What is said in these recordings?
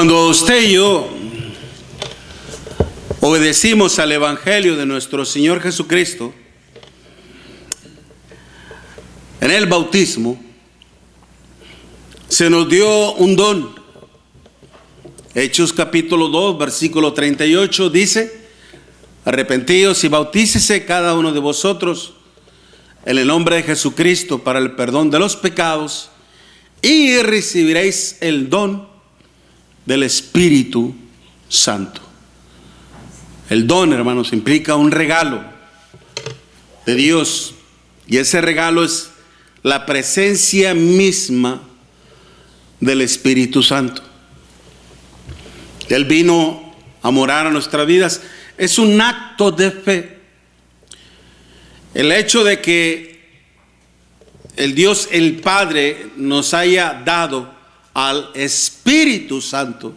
Cuando usted y yo obedecimos al Evangelio de nuestro Señor Jesucristo, en el bautismo se nos dio un don. Hechos capítulo 2, versículo 38 dice: arrepentíos y bautícese cada uno de vosotros en el nombre de Jesucristo para el perdón de los pecados, y recibiréis el don del Espíritu Santo. El don, hermanos, implica un regalo de Dios, y ese regalo es la presencia misma del Espíritu Santo. Él vino a morar a nuestras vidas. Es un acto de fe. El hecho de que el Dios, el Padre, nos haya dado al Espíritu Santo,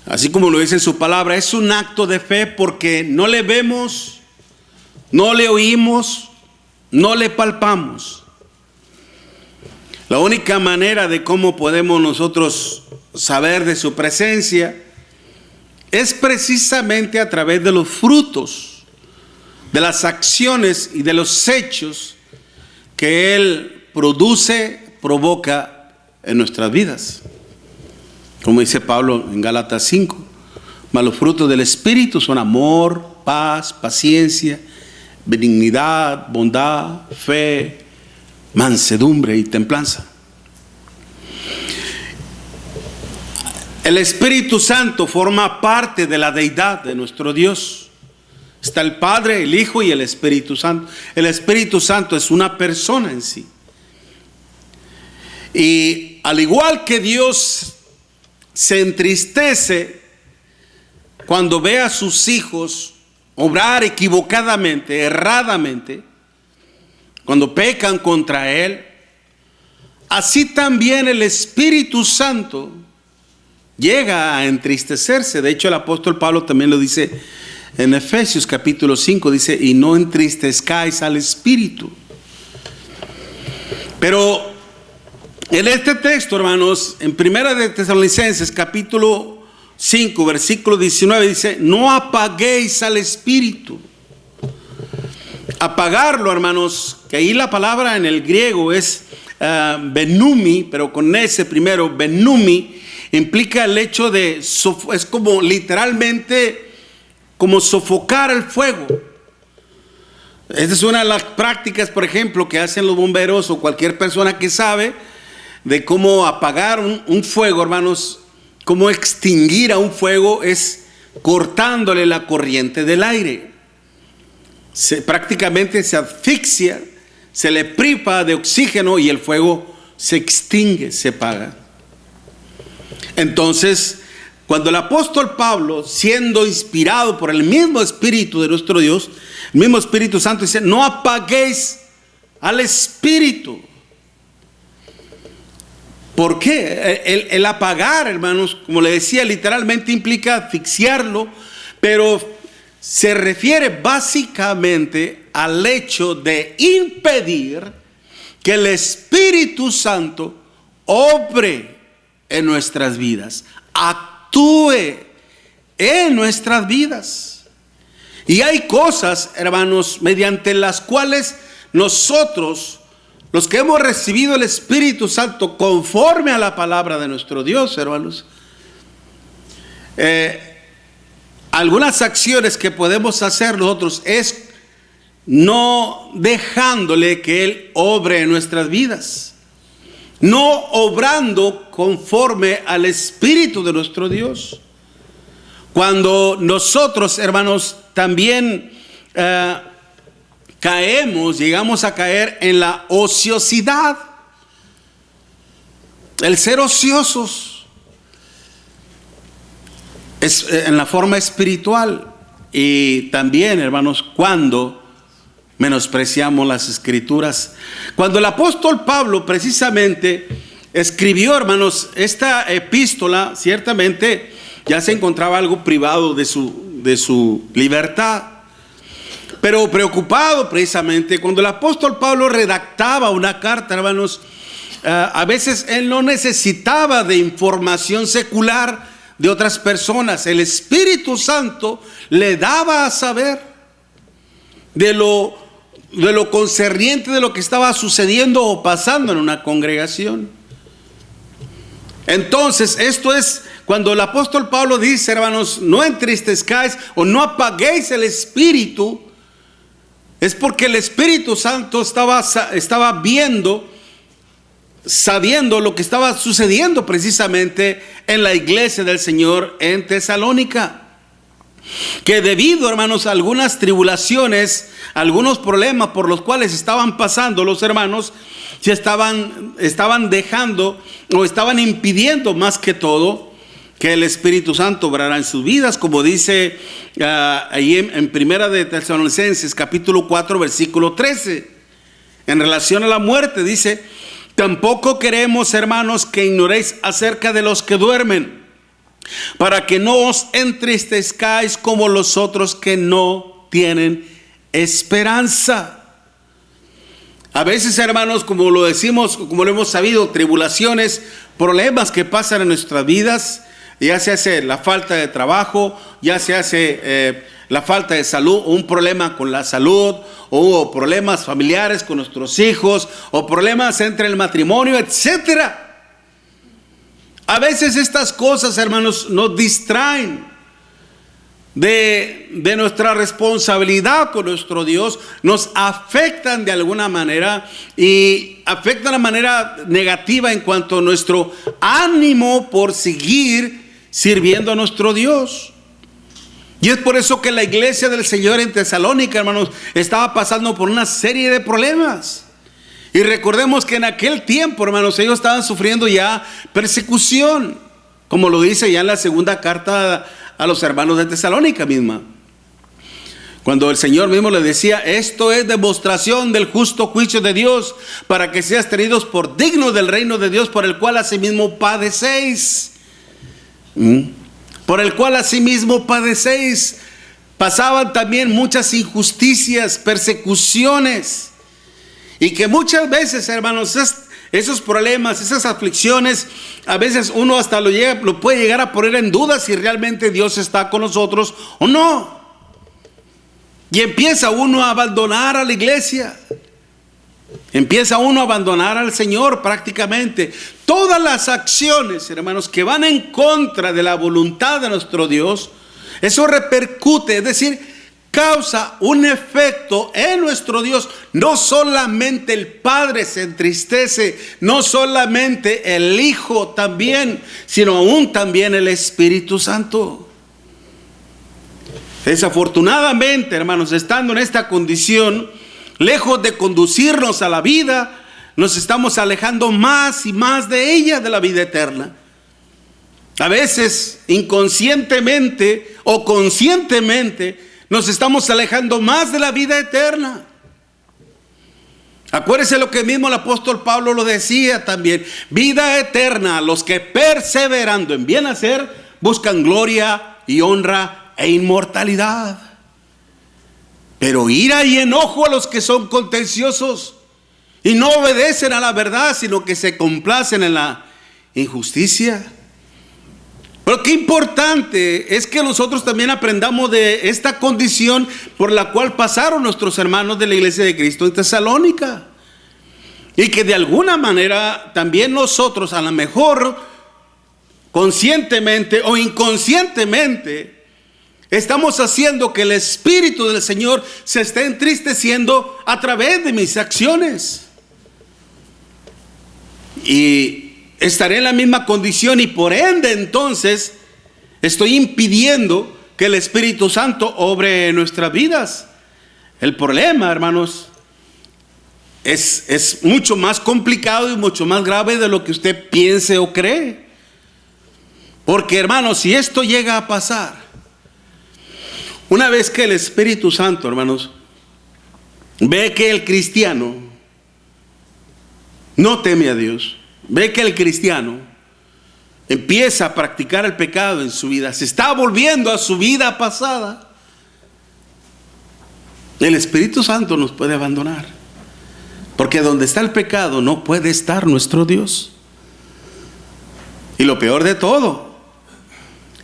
así como lo dice en su palabra, es un acto de fe porque no le vemos, no le oímos, no le palpamos. La única manera de cómo podemos nosotros saber de su presencia es precisamente a través de los frutos, de las acciones y de los hechos que Él produce, provoca en nuestras vidas. Como dice Pablo en Gálatas 5, mas los frutos del Espíritu son amor, paz, paciencia, benignidad, bondad, fe, mansedumbre y templanza. El Espíritu Santo forma parte de la deidad de nuestro Dios. Está el Padre, el Hijo y el Espíritu Santo. El Espíritu Santo es una persona en sí. Y al igual que Dios se entristece cuando ve a sus hijos obrar equivocadamente, erradamente, cuando pecan contra Él, así también el Espíritu Santo llega a entristecerse. De hecho, el apóstol Pablo también lo dice en Efesios capítulo 5, dice: y no entristezcáis al Espíritu. Pero en este texto, hermanos, en Primera de Tesalonicenses capítulo 5, versículo 19 dice: no apaguéis al Espíritu. Apagarlo, hermanos, que ahí la palabra en el griego es benumi, pero con ese primero, benumi, implica el hecho de, es como literalmente, como sofocar el fuego. Esta es una de las prácticas, por ejemplo, que hacen los bomberos o cualquier persona que sabe de cómo apagar un fuego, hermanos. Cómo extinguir a un fuego es cortándole la corriente del aire. Prácticamente se asfixia, se le priva de oxígeno y el fuego se extingue, se apaga. Entonces, cuando el apóstol Pablo, siendo inspirado por el mismo Espíritu de nuestro Dios, el mismo Espíritu Santo, dice: no apaguéis al Espíritu. ¿Por qué? El apagar, hermanos, como le decía, literalmente implica asfixiarlo, pero se refiere básicamente al hecho de impedir que el Espíritu Santo obre en nuestras vidas, actúe en nuestras vidas. Y hay cosas, hermanos, mediante las cuales nosotros, los que hemos recibido el Espíritu Santo conforme a la palabra de nuestro Dios, hermanos, algunas acciones que podemos hacer nosotros es no dejándole que Él obre en nuestras vidas, no obrando conforme al Espíritu de nuestro Dios. Cuando nosotros, hermanos, también llegamos a caer en la ociosidad, el ser ociosos, es en la forma espiritual. Y también, hermanos, cuando menospreciamos las Escrituras. Cuando el apóstol Pablo precisamente escribió, hermanos, esta epístola, ciertamente ya se encontraba algo privado de su libertad. Pero preocupado precisamente, cuando el apóstol Pablo redactaba una carta, hermanos, a veces él no necesitaba de información secular de otras personas. El Espíritu Santo le daba a saber de lo concerniente de lo que estaba sucediendo o pasando en una congregación. Entonces, esto es cuando el apóstol Pablo dice, hermanos, no entristezcáis o no apaguéis el Espíritu. Es porque el Espíritu Santo estaba viendo, sabiendo lo que estaba sucediendo precisamente en la iglesia del Señor en Tesalónica. Que debido, hermanos, a algunas tribulaciones, algunos problemas por los cuales estaban pasando los hermanos, se estaban dejando o estaban impidiendo más que todo que el Espíritu Santo obrara en sus vidas, como dice ahí en Primera de Tesalonicenses capítulo 4 versículo 13, en relación a la muerte, dice: tampoco queremos, hermanos, que ignoréis acerca de los que duermen, para que no os entristezcáis como los otros que no tienen esperanza. A veces, hermanos, como lo decimos, como lo hemos sabido, tribulaciones, problemas que pasan en nuestras vidas, ya se hace la falta de trabajo, ya se hace la falta de salud, un problema con la salud, o problemas familiares con nuestros hijos, o problemas entre el matrimonio, etcétera. A veces estas cosas, hermanos, nos distraen de nuestra responsabilidad con nuestro Dios, nos afectan de alguna manera y afectan de manera negativa en cuanto a nuestro ánimo por seguir sirviendo a nuestro Dios. Y es por eso que la iglesia del Señor en Tesalónica, hermanos, estaba pasando por una serie de problemas. Y recordemos que en aquel tiempo, hermanos, ellos estaban sufriendo ya persecución, como lo dice ya en la segunda carta a los hermanos de Tesalónica misma, cuando el Señor mismo les decía: esto es demostración del justo juicio de Dios, para que seas tenidos por dignos del reino de Dios, por el cual asimismo padecéis. Por el cual asimismo padecéis. Pasaban también muchas injusticias, persecuciones, y que muchas veces, hermanos, esos problemas, esas aflicciones, a veces uno hasta lo puede llegar a poner en duda si realmente Dios está con nosotros o no. Y empieza uno a abandonar a la iglesia. Empieza uno a abandonar al Señor prácticamente. Todas las acciones, hermanos, que van en contra de la voluntad de nuestro Dios, eso repercute, es decir, causa un efecto en nuestro Dios. No solamente el Padre se entristece, no solamente el Hijo también, sino aún también el Espíritu Santo. Desafortunadamente, hermanos, estando en esta condición, lejos de conducirnos a la vida, nos estamos alejando más y más de ella, de la vida eterna. A veces, inconscientemente o conscientemente, nos estamos alejando más de la vida eterna. Acuérdese lo que mismo el apóstol Pablo lo decía también: vida eterna a los que perseverando en bien hacer buscan gloria y honra e inmortalidad. Pero ira y enojo a los que son contenciosos y no obedecen a la verdad, sino que se complacen en la injusticia. Pero qué importante es que nosotros también aprendamos de esta condición por la cual pasaron nuestros hermanos de la iglesia de Cristo en Tesalónica. Y que de alguna manera también nosotros, a lo mejor conscientemente o inconscientemente, estamos haciendo que el Espíritu del Señor se esté entristeciendo a través de mis acciones. Y estaré en la misma condición y por ende entonces estoy impidiendo que el Espíritu Santo obre en nuestras vidas. El problema, hermanos, es mucho más complicado y mucho más grave de lo que usted piense o cree. Porque, hermanos, si esto llega a pasar, una vez que el Espíritu Santo, hermanos, ve que el cristiano no teme a Dios, ve que el cristiano empieza a practicar el pecado en su vida, se está volviendo a su vida pasada, el Espíritu Santo nos puede abandonar. Porque donde está el pecado no puede estar nuestro Dios. Y lo peor de todo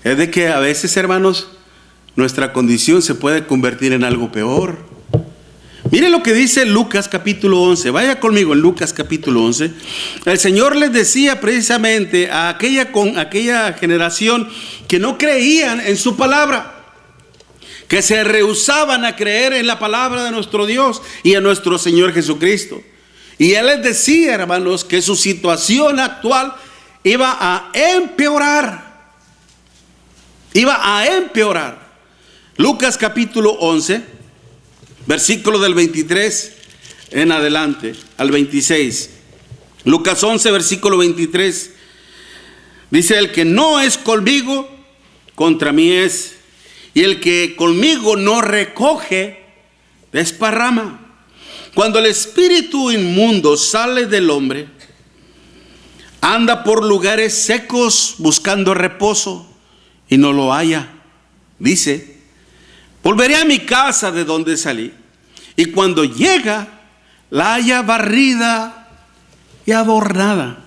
es de que a veces, hermanos, nuestra condición se puede convertir en algo peor. Mire lo que dice Lucas capítulo 11. Vaya conmigo en Lucas capítulo 11. El Señor les decía precisamente a aquella generación que no creían en su palabra, que se rehusaban a creer en la palabra de nuestro Dios y en nuestro Señor Jesucristo. Y Él les decía, hermanos, que su situación actual iba a empeorar. Iba a empeorar. Lucas capítulo 11, versículo del 23 en adelante al 26. Lucas 11, versículo 23. Dice: el que no es conmigo, contra mí es. Y el que conmigo no recoge, desparrama. Cuando el espíritu inmundo sale del hombre, anda por lugares secos buscando reposo y no lo halla. Dice: volveré a mi casa de donde salí. Y cuando llega, la halla barrida y adornada.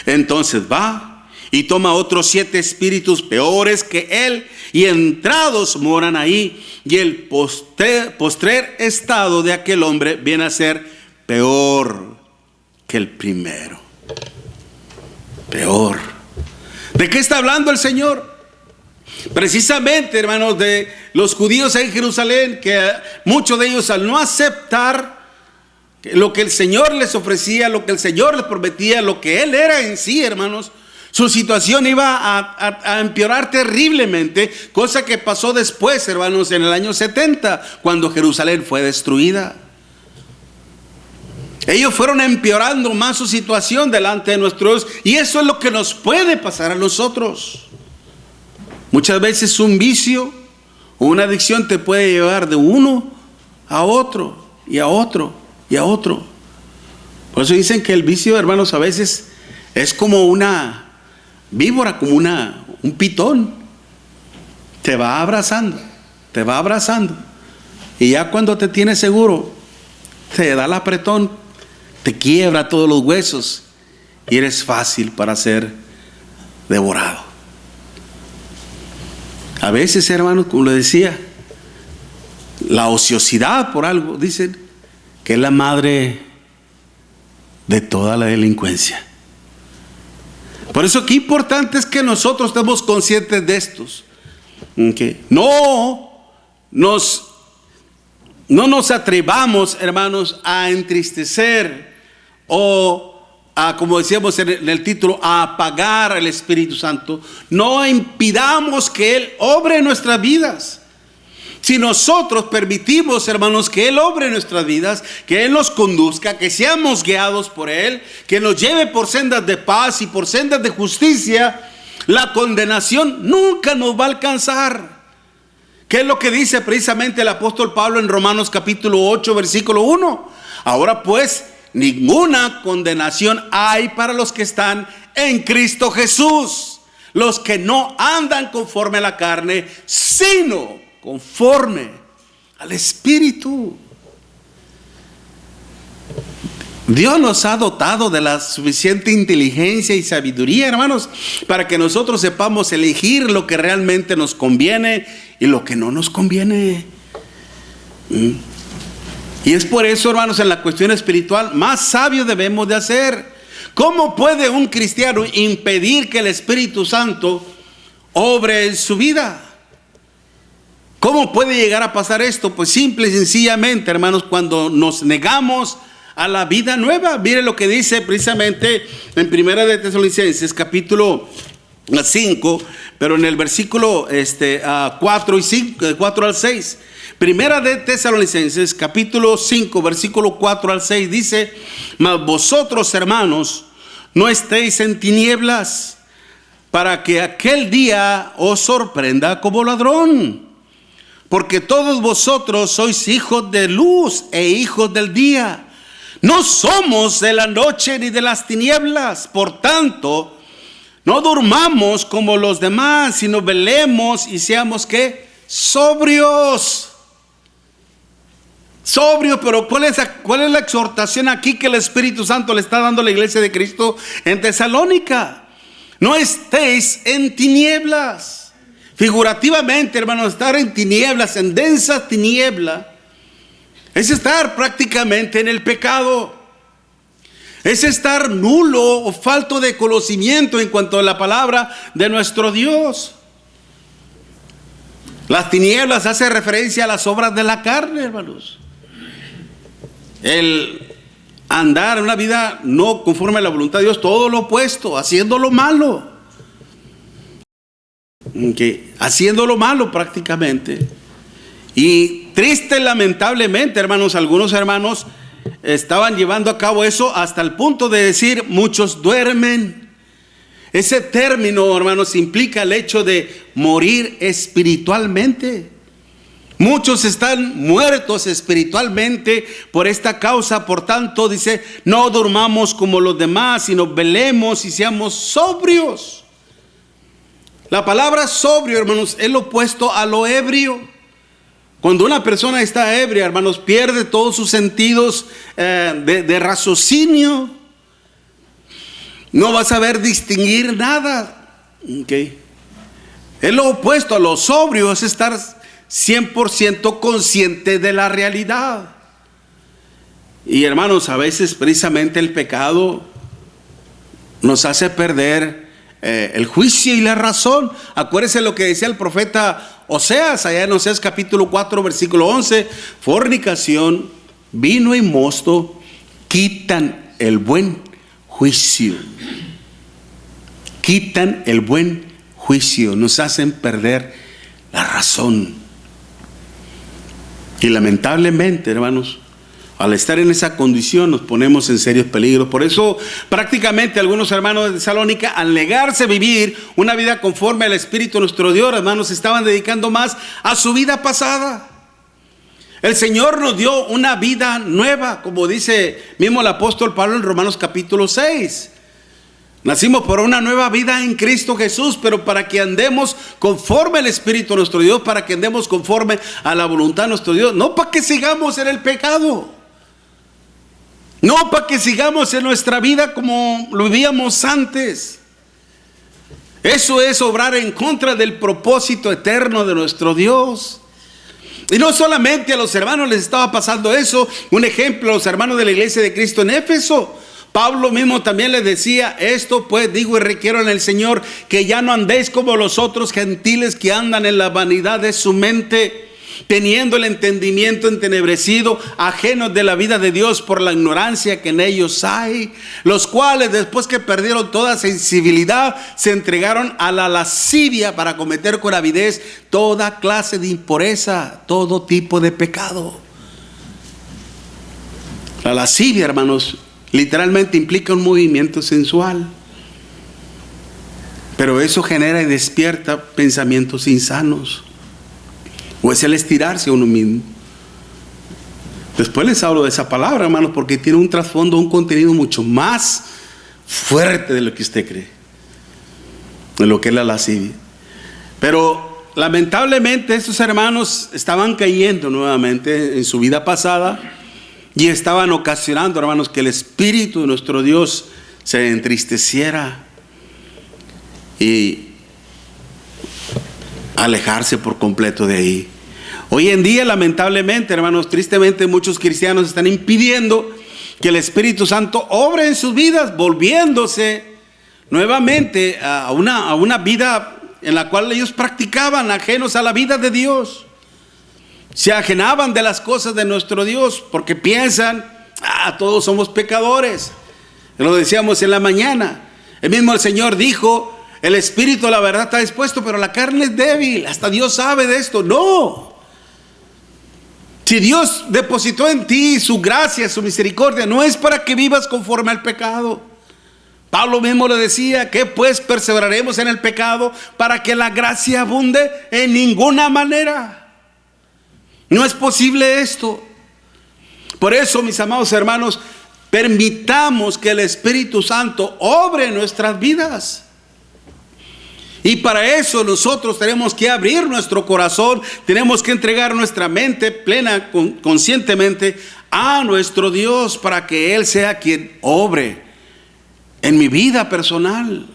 Entonces va y toma otros 7 espíritus peores que él, y entrados moran ahí. Y el postrer estado de aquel hombre viene a ser peor que el primero. Peor. ¿De qué está hablando el Señor? Precisamente, hermanos, de los judíos en Jerusalén, que muchos de ellos, al no aceptar lo que el Señor les ofrecía, lo que el Señor les prometía, lo que Él era en sí, hermanos, su situación iba a empeorar terriblemente, cosa que pasó después, hermanos, en el año 70, cuando Jerusalén fue destruida. Ellos fueron empeorando más su situación delante de nuestro Dios, y eso es lo que nos puede pasar a nosotros. Muchas veces un vicio o una adicción te puede llevar de uno a otro y a otro y a otro. Por eso dicen que el vicio, hermanos, a veces es como una víbora, como un pitón. Te va abrazando, te va abrazando. Y ya cuando te tienes seguro, te da el apretón, te quiebra todos los huesos y eres fácil para ser devorado. A veces, hermanos, como le decía, la ociosidad por algo, dicen que es la madre de toda la delincuencia. Por eso qué importante es que nosotros estemos conscientes de estos. Que no nos atrevamos, hermanos, a entristecer o a, como decíamos en el título, a apagar al Espíritu Santo. No impidamos que Él obre en nuestras vidas. Si nosotros permitimos, hermanos, que Él obre en nuestras vidas, que Él nos conduzca, que seamos guiados por Él, que nos lleve por sendas de paz y por sendas de justicia, la condenación nunca nos va a alcanzar. ¿Qué es lo que dice precisamente el apóstol Pablo en Romanos capítulo 8, versículo 1? Ahora pues, ninguna condenación hay para los que están en Cristo Jesús, los que no andan conforme a la carne, sino conforme al Espíritu. Dios nos ha dotado de la suficiente inteligencia y sabiduría, hermanos, para que nosotros sepamos elegir lo que realmente nos conviene y lo que no nos conviene. Y es por eso, hermanos, en la cuestión espiritual, más sabio debemos de hacer. ¿Cómo puede un cristiano impedir que el Espíritu Santo obre en su vida? ¿Cómo puede llegar a pasar esto? Pues simple y sencillamente, hermanos, cuando nos negamos a la vida nueva. Mire lo que dice precisamente en Primera de Tesalonicenses, capítulo 5, pero en el versículo 4 al 6. Primera de Tesalonicenses, capítulo 5, versículo 4 al 6, dice: mas vosotros, hermanos, no estéis en tinieblas, para que aquel día os sorprenda como ladrón. Porque todos vosotros sois hijos de luz e hijos del día. No somos de la noche ni de las tinieblas. Por tanto, no durmamos como los demás, sino velemos y seamos ¿qué? Sobrios. Sobrio, pero ¿cuál es la exhortación aquí que el Espíritu Santo le está dando a la iglesia de Cristo en Tesalónica? No estéis en tinieblas. Figurativamente, hermanos, estar en tinieblas, en densa tiniebla, es estar prácticamente en el pecado. Es estar nulo o falto de conocimiento en cuanto a la palabra de nuestro Dios. Las tinieblas hace referencia a las obras de la carne, hermanos. El andar en una vida no conforme a la voluntad de Dios, todo lo opuesto, haciendo lo malo. Haciendo lo malo prácticamente. Y triste, lamentablemente, hermanos, algunos hermanos estaban llevando a cabo eso hasta el punto de decir, muchos duermen. Ese término, hermanos, implica el hecho de morir espiritualmente. Muchos están muertos espiritualmente por esta causa. Por tanto, dice, no durmamos como los demás, sino velemos y seamos sobrios. La palabra sobrio, hermanos, es lo opuesto a lo ebrio. Cuando una persona está ebria, hermanos, pierde todos sus sentidos de raciocinio. No va a saber distinguir nada. Es lo opuesto a lo sobrio, es estar 100% consciente de la realidad. Y hermanos, a veces precisamente el pecado nos hace perder el juicio y la razón. Acuérdense lo que decía el profeta Oseas, allá en Oseas capítulo 4 versículo 11: fornicación, vino y mosto quitan el buen juicio. Quitan el buen juicio, nos hacen perder la razón. Y lamentablemente, hermanos, al estar en esa condición nos ponemos en serios peligros. Por eso prácticamente algunos hermanos de Tesalónica, al negarse a vivir una vida conforme al Espíritu de nuestro Dios, hermanos, se estaban dedicando más a su vida pasada. El Señor nos dio una vida nueva, como dice mismo el apóstol Pablo en Romanos capítulo 6. Nacimos por una nueva vida en Cristo Jesús, pero para que andemos conforme al Espíritu de nuestro Dios, para que andemos conforme a la voluntad de nuestro Dios, no para que sigamos en el pecado, no para que sigamos en nuestra vida como lo vivíamos antes. Eso es obrar en contra del propósito eterno de nuestro Dios. Y no solamente a los hermanos les estaba pasando eso. Un ejemplo, a los hermanos de la iglesia de Cristo en Éfeso, Pablo mismo también les decía: esto pues digo y requiero en el Señor, que ya no andéis como los otros gentiles que andan en la vanidad de su mente, teniendo el entendimiento entenebrecido, ajenos de la vida de Dios por la ignorancia que en ellos hay, los cuales después que perdieron toda sensibilidad se entregaron a la lascivia para cometer con avidez toda clase de impureza, todo tipo de pecado. La lascivia, hermanos, literalmente implica un movimiento sensual, pero eso genera y despierta pensamientos insanos, o es el estirarse a uno mismo. Después les hablo de esa palabra, hermanos, porque tiene un trasfondo, un contenido mucho más fuerte de lo que usted cree, de lo que es la lascivia. Pero lamentablemente estos hermanos estaban cayendo nuevamente en su vida pasada y estaban ocasionando, hermanos, que el Espíritu de nuestro Dios se entristeciera y alejarse por completo de ahí. Hoy en día, lamentablemente, hermanos, tristemente muchos cristianos están impidiendo que el Espíritu Santo obre en sus vidas, volviéndose nuevamente a una vida en la cual ellos practicaban, ajenos a la vida de Dios. Se ajenaban de las cosas de nuestro Dios porque piensan: todos somos pecadores. Lo decíamos en la mañana. El mismo Señor dijo: el espíritu, la verdad, está dispuesto, pero la carne es débil. Hasta Dios sabe de esto. No. Si Dios depositó en ti su gracia, su misericordia, no es para que vivas conforme al pecado. Pablo mismo le decía: ¿qué pues perseveraremos en el pecado para que la gracia abunde? En ninguna manera. No es posible esto. Por eso, mis amados hermanos, permitamos que el Espíritu Santo obre en nuestras vidas. Y para eso nosotros tenemos que abrir nuestro corazón, tenemos que entregar nuestra mente plena, conscientemente a nuestro Dios, para que Él sea quien obre en mi vida personal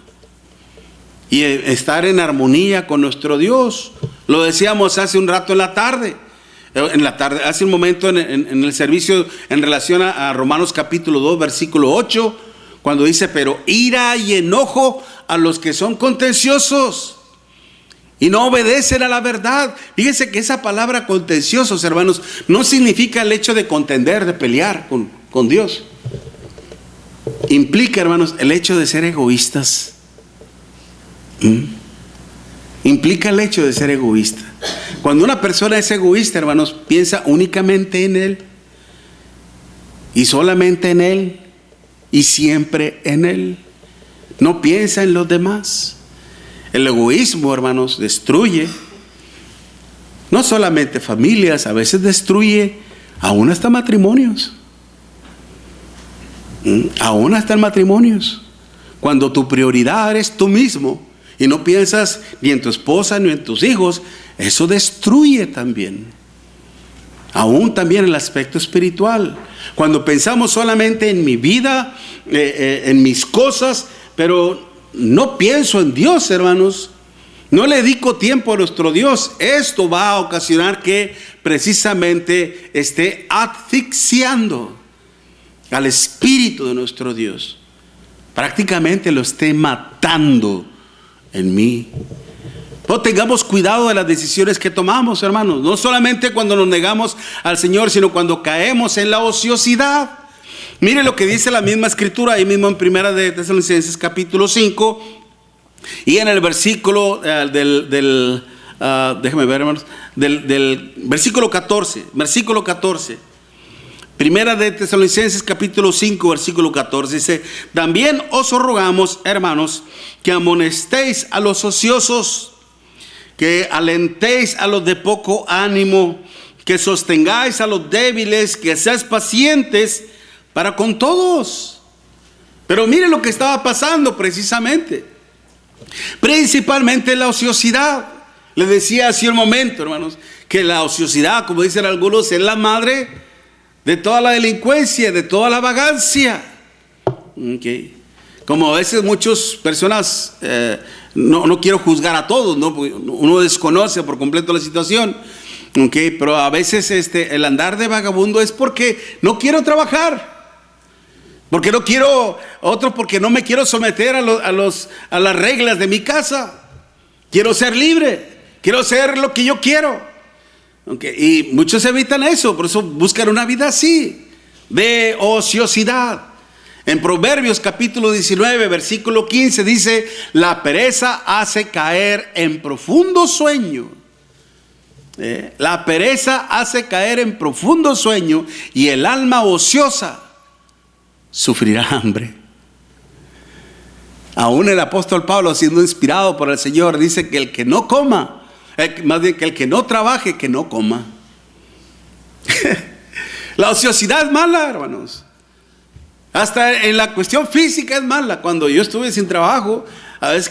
y estar en armonía con nuestro Dios. Lo decíamos hace un rato en la tarde, hace un momento en el servicio, en relación a Romanos capítulo 2, versículo 8, cuando dice: pero ira y enojo a los que son contenciosos y no obedecen a la verdad. Fíjense que esa palabra contenciosos, hermanos, no significa el hecho de contender, de pelear con Dios. Implica, hermanos, el hecho de ser egoístas. Implica el hecho de ser egoísta. Cuando una persona es egoísta, hermanos, piensa únicamente en él, y solamente en él, y siempre en él. No piensa en los demás. El egoísmo, hermanos, destruye no solamente familias, a veces destruye aún hasta matrimonios. Aún hasta en matrimonios. Cuando tu prioridad eres tú mismo y no piensas ni en tu esposa ni en tus hijos, eso destruye también. Aún también en el aspecto espiritual. Cuando pensamos solamente en mi vida, en mis cosas, pero no pienso en Dios, hermanos, no le dedico tiempo a nuestro Dios, esto va a ocasionar que precisamente esté asfixiando al Espíritu de nuestro Dios. Prácticamente lo esté matando en mí. No tengamos cuidado de las decisiones que tomamos, hermanos. No solamente cuando nos negamos al Señor, sino cuando caemos en la ociosidad. Mire lo que dice la misma escritura, ahí mismo en Primera de Tesalonicenses capítulo 5, y en el versículo déjame ver, hermanos, del versículo 14. Primera de Tesalonicenses capítulo 5, versículo 14, dice: también os rogamos, hermanos, que amonestéis a los ociosos, que alentéis a los de poco ánimo, que sostengáis a los débiles, que seáis pacientes para con todos. Pero mire lo que estaba pasando precisamente, principalmente la ociosidad. Les decía hace un momento, hermanos, que la ociosidad, como dicen algunos, es la madre de toda la delincuencia, de toda la vagancia. Como a veces muchas personas, no quiero juzgar a todos, ¿no? Uno desconoce por completo la situación, pero a veces el andar de vagabundo es porque no quiero trabajar, porque no quiero, otro porque no me quiero someter a las reglas de mi casa. Quiero ser libre, quiero ser lo que yo quiero. Y muchos evitan eso, por eso buscan una vida así, de ociosidad. En Proverbios capítulo 19, versículo 15 dice: la pereza hace caer en profundo sueño. La pereza hace caer en profundo sueño, y el alma ociosa sufrirá hambre. Aún el apóstol Pablo, siendo inspirado por el Señor, dice que el que no coma, más bien que el que no trabaje, que no coma. La ociosidad es mala, hermanos. Hasta en la cuestión física es mala. Cuando yo estuve sin trabajo, a veces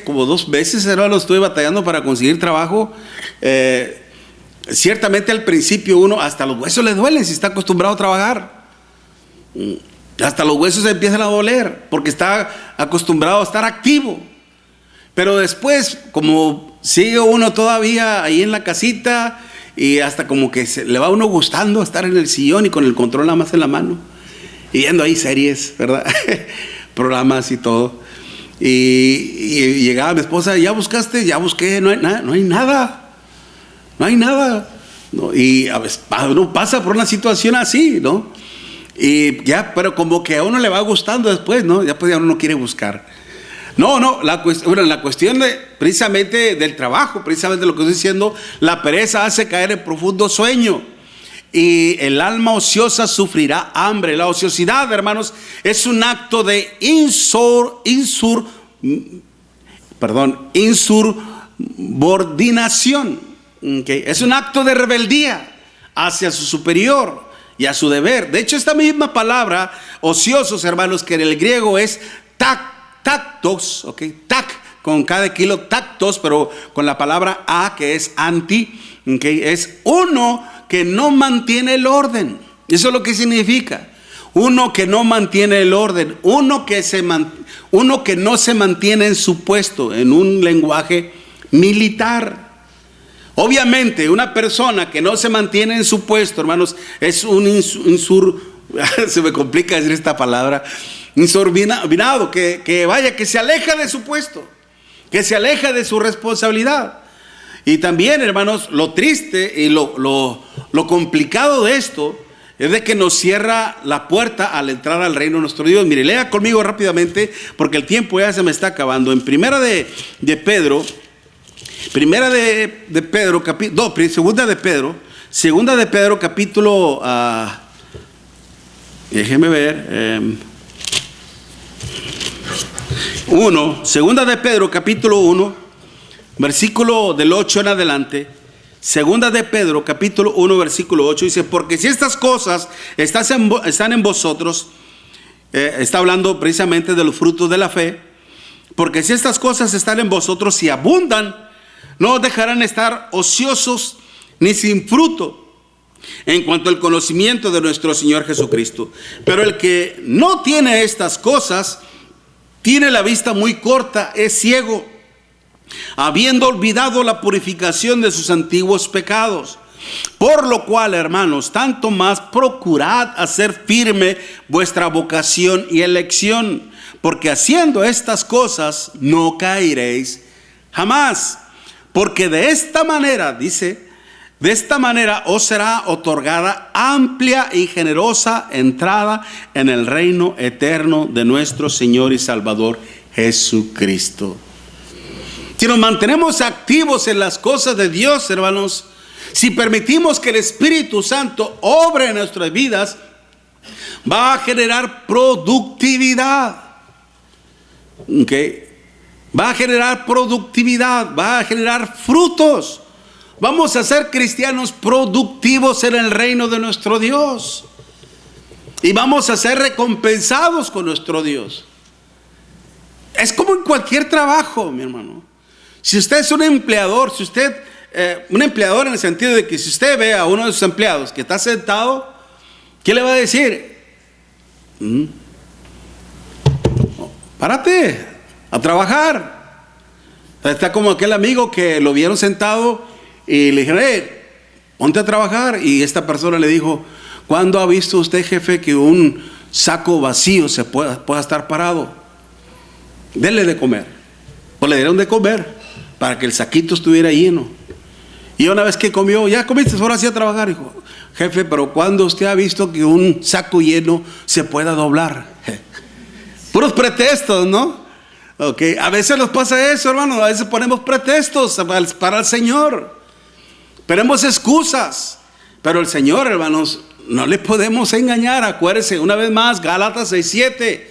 como 2 veces, hermano, estuve batallando para conseguir trabajo. Ciertamente al principio uno hasta los huesos le duelen si está acostumbrado a trabajar. Hasta los huesos se empiezan a doler porque está acostumbrado a estar activo. Pero después, como sigue uno todavía ahí en la casita, y hasta como que le va a uno gustando estar en el sillón y con el control nada más en la mano, y viendo ahí series, ¿verdad? Programas y todo. Y llegaba mi esposa: ¿ya buscaste? Ya busqué, no hay nada. ¿No? Y a veces uno pasa por una situación así, ¿no? Y ya, pero como que a uno le va gustando después, ¿no? Ya pues ya uno no quiere buscar. No, la cuestión precisamente del trabajo, precisamente lo que estoy diciendo, la pereza hace caer en profundo sueño, y el alma ociosa sufrirá hambre. La ociosidad, hermanos, es un acto de insubordinación. Es un acto de rebeldía hacia su superior y a su deber. De hecho, esta misma palabra ociosos, hermanos, que en el griego es tactos, con cada kilo, tactos, pero con la palabra a, que es anti, ¿okay? Es uno que no mantiene el orden. Eso es lo que significa. Uno que no mantiene el orden, uno que no se mantiene en su puesto, en un lenguaje militar. Obviamente, una persona que no se mantiene en su puesto, hermanos, es un se me complica decir esta palabra, insubordinado, que se aleja de su puesto, que se aleja de su responsabilidad. Y también, hermanos, lo triste y lo complicado de esto es de que nos cierra la puerta al entrar al reino de nuestro Dios. Mire, lea conmigo rápidamente, porque el tiempo ya se me está acabando. En segunda de Pedro, capítulo, déjeme ver, 1, segunda de Pedro, capítulo 1, versículo del 8 en adelante. Segunda de Pedro, capítulo 1, versículo 8, dice: porque si estas cosas están en vosotros, está hablando precisamente de los frutos de la fe, porque si estas cosas están en vosotros y abundan, no os dejarán estar ociosos ni sin fruto en cuanto al conocimiento de nuestro Señor Jesucristo. Pero el que no tiene estas cosas, tiene la vista muy corta, es ciego, habiendo olvidado la purificación de sus antiguos pecados. Por lo cual, hermanos, tanto más procurad hacer firme vuestra vocación y elección, porque haciendo estas cosas no caeréis jamás. Porque de esta manera, dice, de esta manera os será otorgada amplia y generosa entrada en el reino eterno de nuestro Señor y Salvador Jesucristo. Si nos mantenemos activos en las cosas de Dios, hermanos, si permitimos que el Espíritu Santo obre en nuestras vidas, va a generar productividad. ¿Okay? Va a generar productividad, va a generar frutos. Vamos a ser cristianos productivos en el reino de nuestro Dios. Y vamos a ser recompensados con nuestro Dios. Es como en cualquier trabajo, mi hermano. Si usted es un empleador, un empleador en el sentido de que si usted ve a uno de sus empleados que está sentado, ¿qué le va a decir? Párate a trabajar. Está como aquel amigo que lo vieron sentado y le dijeron: ponte a trabajar. Y esta persona le dijo: ¿cuándo ha visto usted, jefe, que un saco vacío se pueda estar parado? Denle de comer. Pues le dieron de comer para que el saquito estuviera lleno. Y una vez que comió: ya comiste, ahora sí a trabajar. Dijo: jefe, pero ¿cuándo usted ha visto que un saco lleno se pueda doblar? Puros pretextos, ¿no? Okay. A veces nos pasa eso, hermano. A veces ponemos pretextos para el Señor. Ponemos excusas. Pero el Señor, hermanos, no le podemos engañar. Acuérdense una vez más, Gálatas 6:7.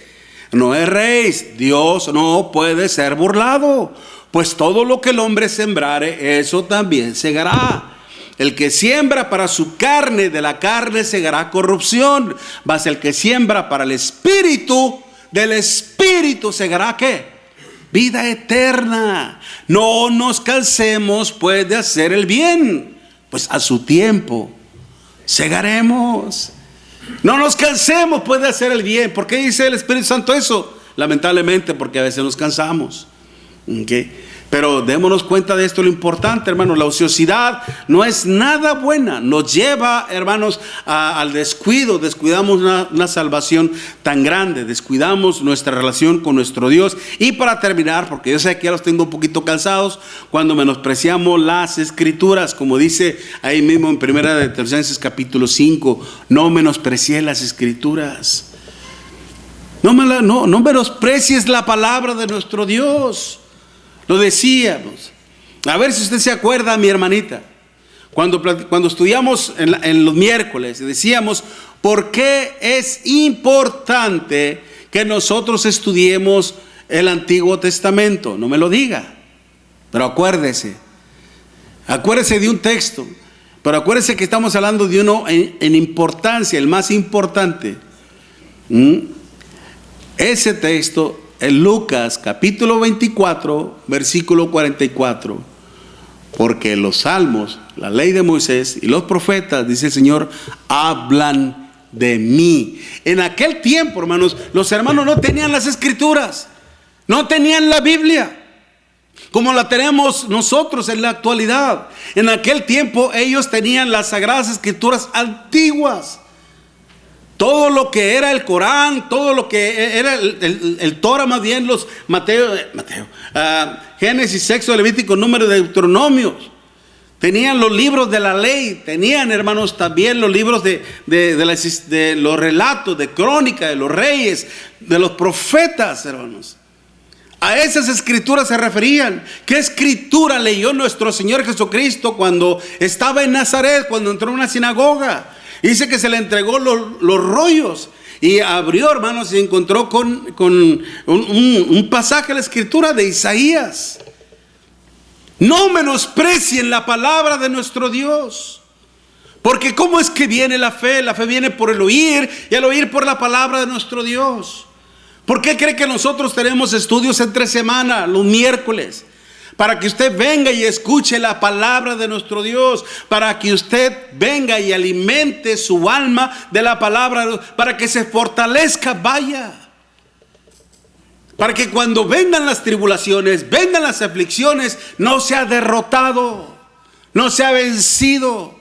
No erréis, Dios no puede ser burlado, pues todo lo que el hombre sembrare, eso también segará. El que siembra para su carne, de la carne segará corrupción, mas el que siembra para el Espíritu, del Espíritu segará ¿qué? Vida eterna. No nos cansemos pues de hacer el bien, pues a su tiempo segaremos. No nos cansemos pues de hacer el bien. ¿Por qué dice el Espíritu Santo eso? Lamentablemente porque a veces nos cansamos. ¿Okay? Pero démonos cuenta de esto, lo importante, hermanos. La ociosidad no es nada buena. Nos lleva, hermanos, al descuido. Descuidamos una salvación tan grande. Descuidamos nuestra relación con nuestro Dios. Y para terminar, porque yo sé que ya los tengo un poquito cansados, cuando menospreciamos las Escrituras, como dice ahí mismo en Primera de Tesalonicenses capítulo 5, no menosprecies las Escrituras. No menosprecies la palabra de nuestro Dios. Lo decíamos. A ver si usted se acuerda, mi hermanita, cuando estudiamos en los miércoles, decíamos: ¿por qué es importante que nosotros estudiemos el Antiguo Testamento? No me lo diga, pero acuérdese de un texto. Pero acuérdese que estamos hablando de uno en importancia, el más importante. Ese texto en Lucas capítulo 24, versículo 44. Porque los salmos, la ley de Moisés y los profetas, dice el Señor, hablan de mí. En aquel tiempo, hermanos, los hermanos no tenían las escrituras, no tenían la Biblia como la tenemos nosotros en la actualidad. En aquel tiempo ellos tenían las sagradas escrituras antiguas. Todo lo que era el Corán, todo lo que era el Torah, más bien los Génesis, Éxodo, Levítico, Número, Deuteronomios. Tenían los libros de la ley, tenían, hermanos, también los libros de los relatos, de crónica, de los reyes, de los profetas, hermanos. A esas escrituras se referían. ¿Qué escritura leyó nuestro Señor Jesucristo cuando estaba en Nazaret, cuando entró en una sinagoga? Dice que se le entregó los rollos y abrió, hermanos, y encontró con un pasaje de la escritura de Isaías. No menosprecien la palabra de nuestro Dios, porque ¿cómo es que viene la fe? La fe viene por el oír, y el oír por la palabra de nuestro Dios. ¿Por qué cree que nosotros tenemos estudios entre semana, los miércoles? Para que usted venga y escuche la palabra de nuestro Dios, para que usted venga y alimente su alma de la palabra, para que se fortalezca, vaya. Para que cuando vengan las tribulaciones, vengan las aflicciones, no sea derrotado, no sea vencido.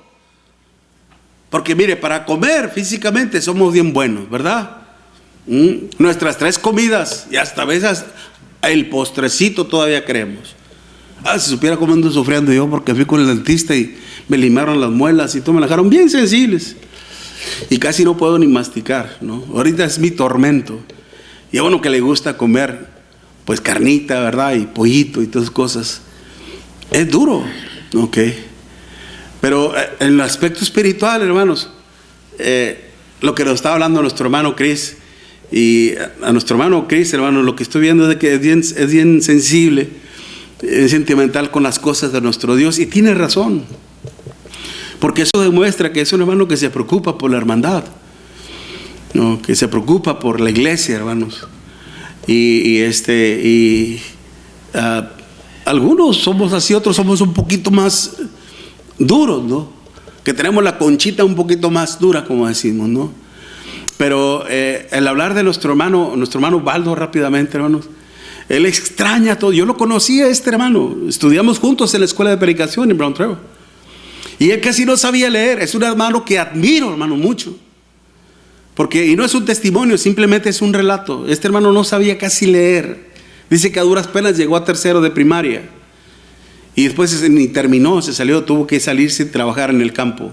Porque mire, para comer físicamente somos bien buenos, ¿verdad? Nuestras 3 comidas y hasta a veces el postrecito todavía creemos. Si supiera cómo ando sufriendo yo, porque fui con el dentista y me limaron las muelas y todo, me las dejaron bien sensibles y casi no puedo ni masticar, ¿no? Ahorita es mi tormento. Y a uno que le gusta comer pues carnita, ¿verdad? Y pollito y todas esas cosas, es duro, ¿ok? Pero en el aspecto espiritual, hermanos, lo que nos estaba hablando nuestro hermano Chris, y a nuestro hermano Chris, hermano, lo que estoy viendo es que es bien sensible, es sentimental con las cosas de nuestro Dios, y tiene razón, porque eso demuestra que es un hermano que se preocupa por la hermandad, ¿no? Que se preocupa por la iglesia, hermanos. Algunos somos así, otros somos un poquito más duros, ¿no? Que tenemos la conchita un poquito más dura, como decimos, ¿no? Pero el hablar de nuestro hermano Baldo, rápidamente, hermanos, él extraña todo. Yo lo conocí a este hermano, estudiamos juntos en la escuela de predicación en Brown Trail, y él casi no sabía leer. Es un hermano que admiro, hermano, mucho, porque, y no es un testimonio, simplemente es un relato. Este hermano no sabía casi leer. Dice que a duras penas llegó a 3º de primaria, y después ni terminó, se salió, tuvo que salirse y trabajar en el campo.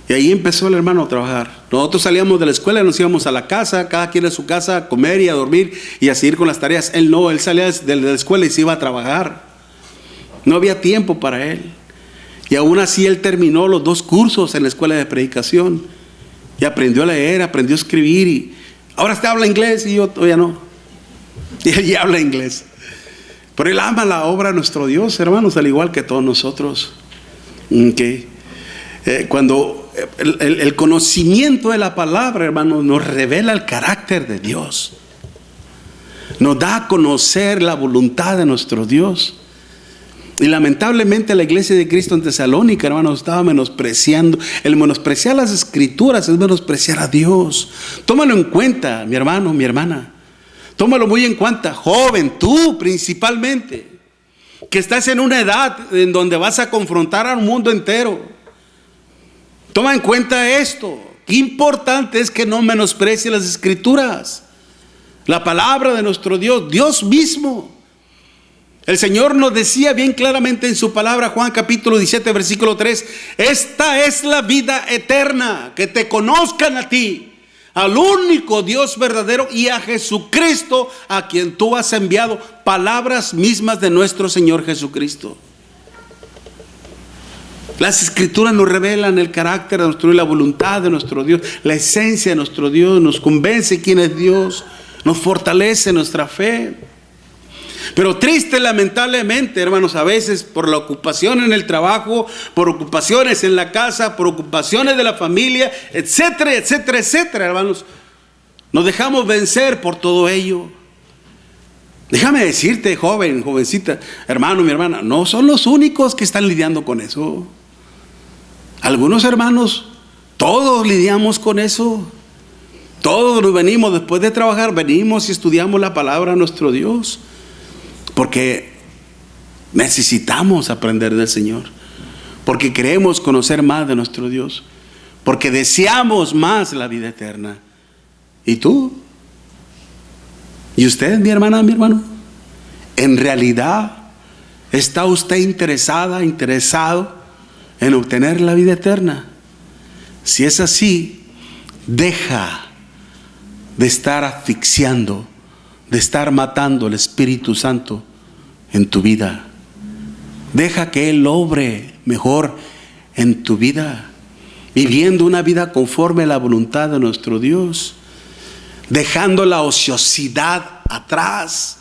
Y ahí empezó el hermano a trabajar. Nosotros salíamos de la escuela y nos íbamos a la casa, cada quien a su casa, a comer y a dormir y a seguir con las tareas. Él no, él salía de la escuela y se iba a trabajar. No había tiempo para él. Y aún así él terminó los 2 cursos en la escuela de predicación. Y aprendió a leer, aprendió a escribir. Y ahora usted habla inglés y yo todavía no. Y él ya habla inglés. Pero él ama la obra de nuestro Dios, hermanos, al igual que todos nosotros. Okay. Cuando el conocimiento de la palabra, hermanos, nos revela el carácter de Dios, nos da a conocer la voluntad de nuestro Dios. Y lamentablemente la iglesia de Cristo en Tesalónica, hermanos, estaba menospreciando. El menospreciar las escrituras es menospreciar a Dios. Tómalo en cuenta, mi hermano, mi hermana. Tómalo muy en cuenta, joven, tú principalmente, que estás en una edad en donde vas a confrontar al mundo entero. Toma en cuenta esto. Qué importante es que no menosprecie las escrituras, la palabra de nuestro Dios, Dios mismo. El Señor nos decía bien claramente en su palabra, Juan capítulo 17, versículo 3, esta es la vida eterna, que te conozcan a ti, al único Dios verdadero, y a Jesucristo, a quien tú has enviado. Palabras mismas de nuestro Señor Jesucristo. Las escrituras nos revelan el carácter de nuestro Dios, la voluntad de nuestro Dios, la esencia de nuestro Dios, nos convence quién es Dios, nos fortalece nuestra fe. Pero triste, lamentablemente, hermanos, a veces por la ocupación en el trabajo, por ocupaciones en la casa, por ocupaciones de la familia, etcétera, etcétera, etcétera, hermanos, nos dejamos vencer por todo ello. Déjame decirte, joven, jovencita, hermano, mi hermana, no son los únicos que están lidiando con eso. Algunos hermanos, todos lidiamos con eso. Todos nos venimos, después de trabajar, venimos y estudiamos la palabra de nuestro Dios. Porque necesitamos aprender del Señor. Porque queremos conocer más de nuestro Dios. Porque deseamos más la vida eterna. ¿Y tú? ¿Y usted, mi hermana, mi hermano? ¿En realidad está usted interesado en obtener la vida eterna? Si es así, deja de estar asfixiando, de estar matando el Espíritu Santo en tu vida. Deja que Él obre mejor en tu vida, viviendo una vida conforme a la voluntad de nuestro Dios, dejando la ociosidad atrás,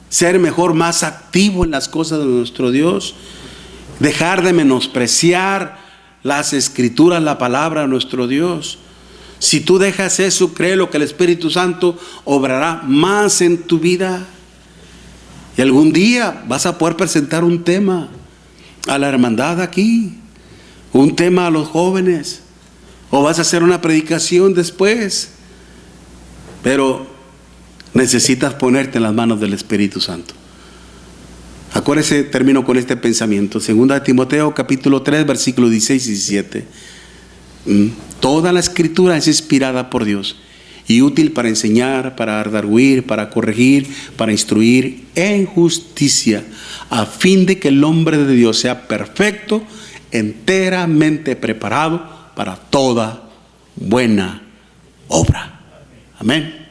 ser mejor más activo en las cosas de nuestro Dios, dejar de menospreciar las Escrituras, la palabra de nuestro Dios. Si tú dejas eso, créelo que el Espíritu Santo obrará más en tu vida. Y algún día vas a poder presentar un tema a la hermandad aquí, un tema a los jóvenes, o vas a hacer una predicación después. Pero necesitas ponerte en las manos del Espíritu Santo. Acuérdese, termino con este pensamiento. 2 Timoteo capítulo 3, versículos 16 y 17. Toda la Escritura es inspirada por Dios y útil para enseñar, para redarguir, para corregir, para instruir en justicia, a fin de que el hombre de Dios sea perfecto, enteramente preparado para toda buena obra. Amén.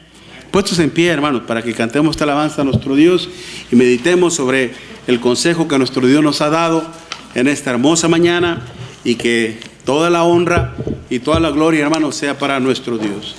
Puestos en pie, hermanos, para que cantemos esta alabanza a nuestro Dios y meditemos sobre el consejo que nuestro Dios nos ha dado en esta hermosa mañana, y que toda la honra y toda la gloria, hermanos, sea para nuestro Dios.